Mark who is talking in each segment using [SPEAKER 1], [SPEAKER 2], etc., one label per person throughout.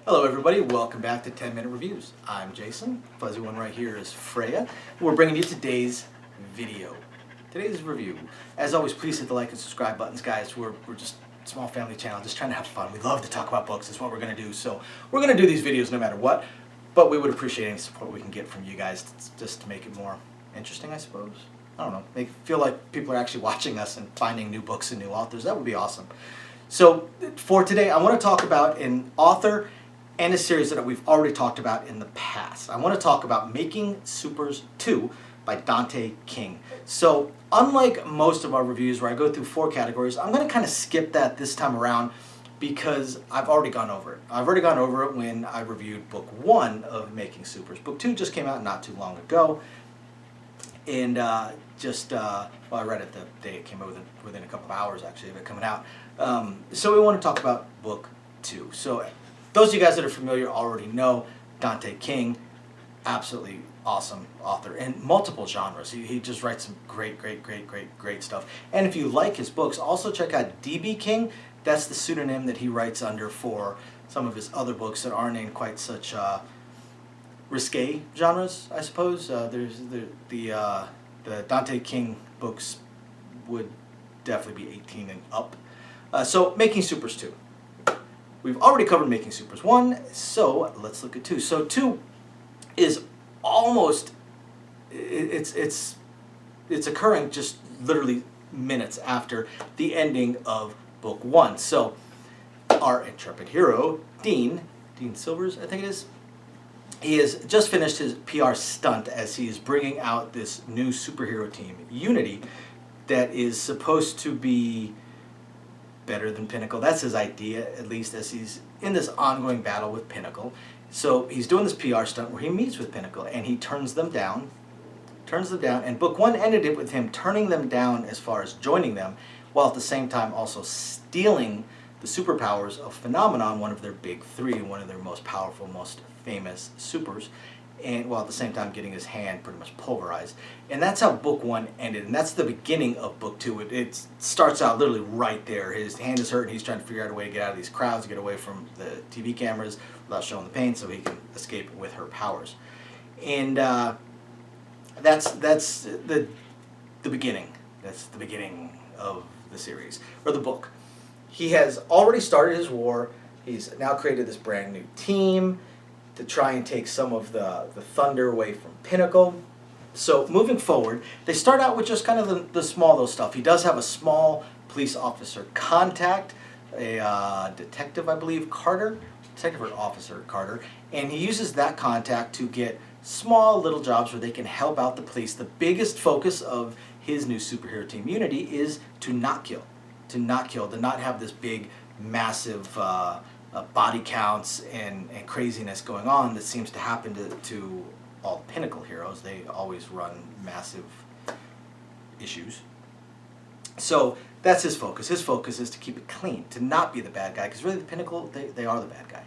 [SPEAKER 1] Hello everybody, welcome back to 10 Minute Reviews. I'm Jason, fuzzy one right here is Freya. We're bringing you today's video, today's review. As always, please hit the like and subscribe buttons, guys. We're just a small family channel, just trying to have fun. We love to talk about books, that's what we're going to do. So we're going to do these videos no matter what, but we would appreciate any support we can get from you guys just to make it more interesting, I suppose. I don't know, make it feel like people are actually watching us and finding new books and new authors. That would be awesome. So for today, I want to talk about an author and a series that we've already talked about in the past. I want to talk about Making Supers 2 by Dante King. So unlike most of our reviews where I go through 4 categories, I'm going to kind of skip that this time around because I've already gone over it. I've already gone over it when I reviewed book 1 of Making Supers. Book 2 just came out not too long ago. And well, I read it the day it came out, within a couple of hours actually of it coming out. So we want to talk about book 2. So those of you guys that are familiar already know Dante King, absolutely awesome author in multiple genres. He just writes some great stuff. And if you like his books, also check out D.B. King. That's the pseudonym that he writes under for some of his other books that aren't in quite such risque genres, I suppose. There's the Dante King books would definitely be 18 and up. So Making Supers 2. We've already covered Making Supers 1, so let's look at 2. So 2 is almost, it's occurring just literally minutes after the ending of book 1. So our intrepid hero, Dean Silvers, I think it is, he has just finished his PR stunt as he is bringing out this new superhero team, Unity, that is supposed to be better than Pinnacle. That's his idea, at least, as he's in this ongoing battle with Pinnacle. So he's doing this PR stunt where he meets with Pinnacle and he turns them down, and book 1 ended it with him turning them down as far as joining them, while at the same time also stealing the superpowers of Phenomenon, one of their big 3, one of their most powerful, most famous supers, and while at the same time getting his hand pretty much pulverized. And that's how book 1 ended, and that's the beginning of book 2. It starts out literally right there. His hand is hurt and he's trying to figure out a way to get out of these crowds, get away from the TV cameras without showing the pain so he can escape with her powers. And that's the beginning. That's the beginning of the series, or the book. He has already started his war. He's now created this brand new team to try and take some of the thunder away from Pinnacle. So moving forward, they start out with just kind of the small little stuff. He does have a small police officer contact, a detective, I believe, detective or officer Carter, and he uses that contact to get small little jobs where they can help out the police. The biggest focus of his new superhero team, Unity, is to not kill, to not have this big, massive body counts and craziness going on that seems to happen to all the Pinnacle heroes. They always run massive issues. So that's his focus. His focus is to keep it clean, to not be the bad guy, because really the Pinnacle, they are the bad guy.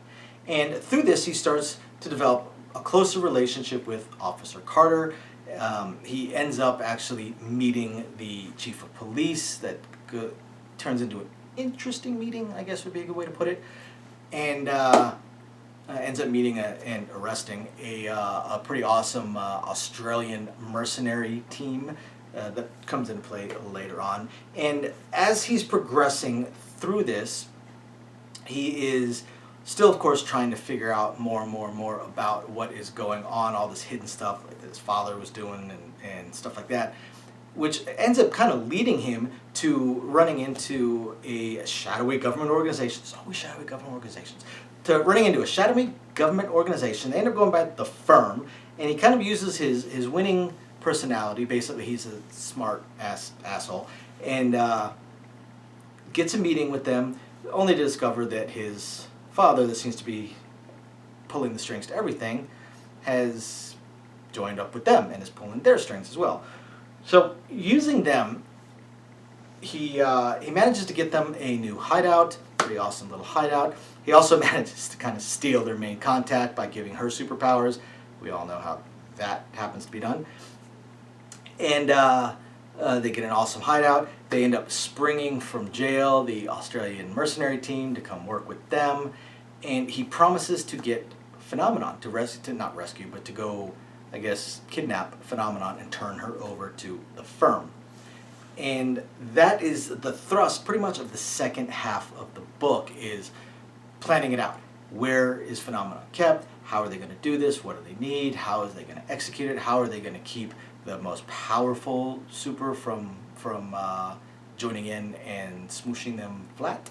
[SPEAKER 1] And through this he starts to develop a closer relationship with Officer Carter. He ends up actually meeting the chief of police. That turns into an interesting meeting, I guess would be a good way to put it. And ends up meeting and arresting a pretty awesome Australian mercenary team that comes into play later on. And as he's progressing through this, he is still, of course, trying to figure out more and more about what is going on, all this hidden stuff like that his father was doing and stuff like that, which ends up kind of leading him to running into a shadowy government organization. There's always shadowy government organizations. To running into a shadowy government organization. They end up going by the Firm, and he kind of uses his winning personality. Basically, he's a smart asshole, and gets a meeting with them, only to discover that his father, that seems to be pulling the strings to everything, has joined up with them and is pulling their strings as well. So using them, he manages to get them a new hideout, pretty awesome little hideout. He also manages to kind of steal their main contact by giving her superpowers. We all know how that happens to be done. And they get an awesome hideout. They end up springing from jail the Australian mercenary team to come work with them. and he promises to get Phenomenon not rescue, but to go, I guess, kidnap Phenomenon and turn her over to the firm. And that is the thrust, pretty much, of the second half of the book, is planning it out. Where is Phenomenon kept? How are they going to do this? What do they need? How are they going to execute it? How are they going to keep the most powerful super from joining in and smooshing them flat?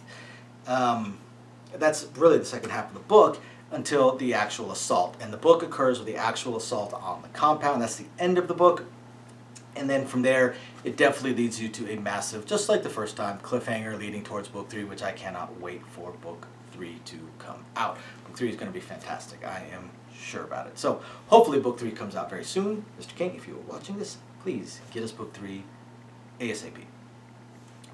[SPEAKER 1] That's really the second half of the book, until the actual assault. And the book occurs with the actual assault on the compound. That's the end of the book. And then from there, it definitely leads you to a massive, just like the first time, cliffhanger leading towards book 3, which I cannot wait for book 3 to come out. Book 3 is going to be fantastic. I am sure about it. So hopefully book 3 comes out very soon. Mr. King, if you are watching this, please get us book 3 ASAP.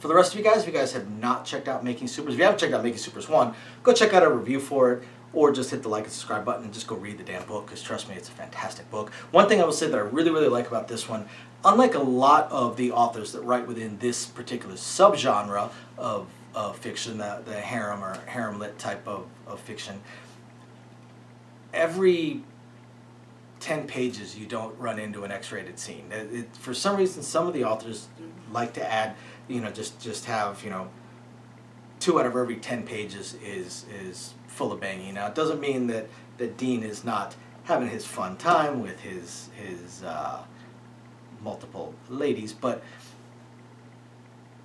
[SPEAKER 1] For the rest of you guys, if you guys have not checked out Making Supers, if you haven't checked out Making Supers 1, go check out our review for it, or just hit the like and subscribe button and just go read the damn book, because trust me, it's a fantastic book. One thing I will say that I really, really like about this one, unlike a lot of the authors that write within this particular subgenre of fiction, the harem or harem-lit type of fiction, every 10 pages you don't run into an X-rated scene. For some reason, some of the authors like to add, just have, 2 out of every 10 pages is full of banging. Now, it doesn't mean that Dean is not having his fun time with his multiple ladies, but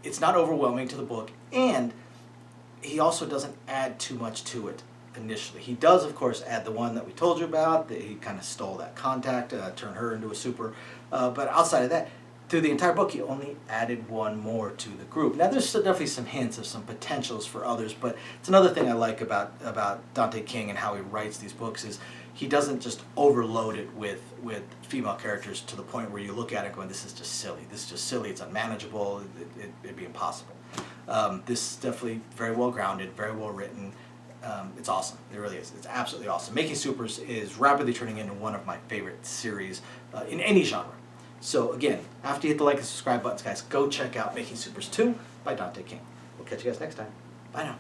[SPEAKER 1] it's not overwhelming to the book, and he also doesn't add too much to it initially. He does, of course, add the one that we told you about, that he kind of stole that contact, turned her into a super, but outside of that, through the entire book, he only added one more to the group. Now, there's definitely some hints of some potentials for others, but it's another thing I like about Dante King and how he writes these books is he doesn't just overload it with female characters to the point where you look at it going, this is just silly. This is just silly. It's unmanageable. It'd be impossible. This is definitely very well grounded, very well written. It's awesome. It really is. It's absolutely awesome. Making Supers is rapidly turning into one of my favorite series in any genre. So again, after you hit the like and subscribe buttons, guys, go check out Making Supers 2 by Dante King. We'll catch you guys next time. Bye now.